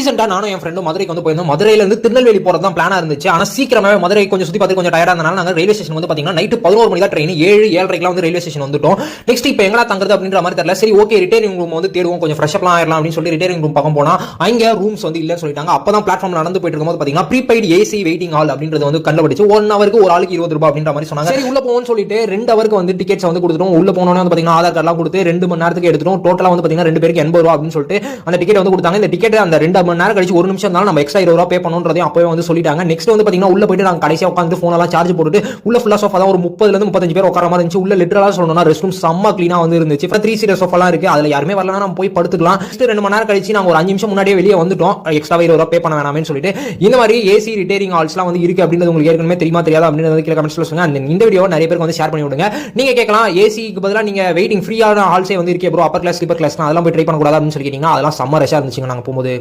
ரீசெண்டா நானும் என் ஃப்ரெண்டும் மதுரைக்கு வந்து போயிருந்தோம். மதுரையில இருந்து திருநெல்வேலி போறது தான் பிளானா இருந்துச்சு. ஆனா சீக்கிரமே மதுரை கொஞ்சம் சுத்தி பார்த்து கொஞ்சம் டயர்டா இருந்தனால நாங்க ரயில்வே ஸ்டேஷன் வந்து பாத்தீங்கன்னா நைட் 11 மணி தான் ட்ரெயின், 7:30 வந்து ரயில்வே ஸ்டேஷன் வந்துட்டோம். நெக்ஸ்ட் இப்போ எங்கடா தங்குறது அப்படின்ற மாதிரி தெரியல. சரி ஓகே ரிட்டையரிங் ரூம் வந்து தேடுவோம், கொஞ்சம் ஃப்ரெஷ் அப்லாம் ஆயிரலாம் அப்படின்னு சொல்லி ரிட்டையரிங் ரூம் பக்கம் போனா அங்க ரூம்ஸ் வந்து இல்லன்னு சொல்லிட்டாங்க. அப்பதான் பிளாட்ஃபார்ம்ல நடந்து போயிட்டு இருக்கும்போது பாத்தீங்கன்னா ப்ரீபெய்ட் ஏசி வெயிட்டிங் ஹால் அப்படின்றது வந்து கண்டுபிடிச்சு 1 ஹவருக்கு ஒரு ஆளுக்கு 20 ரூபாய் அப்படின்ற மாதிரி சொன்னாங்க. சரி உள்ள போவோம்னு சொல்லிட்டு 2 ஹவருக்கு வந்து டிக்கெட்ஸ் வந்து கொடுத்துட்டோம். உள்ள போனோனே வந்து பாத்தீங்கன்னா ஆதார் கார்டுலாம் கொடுத்து 2 மணி நேரத்துக்கு எடுத்துட்டோம். டோட்டலா வந்து பாத்தீங்கன்னா 2 பேருக்கு 80 ரூபாய் அப்படின்னு சொல்லிட்டு அந்த டிக்கெட் வந்து கொடுத்தாங்க. இந்த டிக்கெட் அந்த 2 மணி நேரம் கழிச்சு 1 நிமிஷம் இருந்தாலும் நம்ம எக்ஸ்ட்ரா 20 ரூபாய் பே பண்ணணும்ன்றதையும் அப்பவே வந்து சொல்லிட்டாங்க. நெக்ஸ்ட் வந்து பாத்தீங்கன்னா உள்ள போயிட்டு நாங்க கடைசியா உட்காந்து போன் எல்லாம் சார்ஜ் போட்டுட்டு உள்ள ஃபுல்லா சோஃபா தான் ஒரு 30ல இருந்து 35 பேர் உட்கார மாதிரி இருந்துச்சு. உள்ள லிட்டரலா சொல்லணும்னா ரெஸ்ட் ரூம் செம்ம க்ளீனா வந்து இருந்துச்சு. 3 சீட்டர் சோஃபாலாம் இருக்கு. அதுல யாருமே வரலனா நம்ம போய் படுத்துக்கலாம். நெக்ஸ்ட் 2 மணி நேரம் கழிச்சு நாங்க ஒரு 5 நிமிஷம் முன்னாடியே வெளியே வந்துட்டோம். எக்ஸ்ட்ரா 20 ரூபாய் பே பண்ண வேணாம்னு சொல்லிட்டு. இந்த மாதிரி ஏசி ரிட்டையரிங் ஹால்ஸ்லாம் வந்து இருக்கு அப்படின்றது உங்களுக்கு ஏற்கனவே தெரியுமா தெரியாதா அப்படின்றது கீழ கமெண்ட்ஸ்ல சொல்லுங்க. இந்த வீடியோ நிறைய பேருக்கு வந்து ஷேர் பண்ணி விடுங்க. நீங்க கேட்கலாம் ஏசிக்கு பதிலா நீங்க வெயிட்டிங் ஃப்ரீயான ஹால்ஸே வந்து இருக்கே bro, upper class sleeper class அதெல்லாம் போய் ட்ரை பண்ண கூடாது அப்படின்னு சொல்லி கேட்டீங்கன்னா அதெல்லாம் செம்ம ரஷா இருந்துச்சுங்க நாங்க போகும்போது.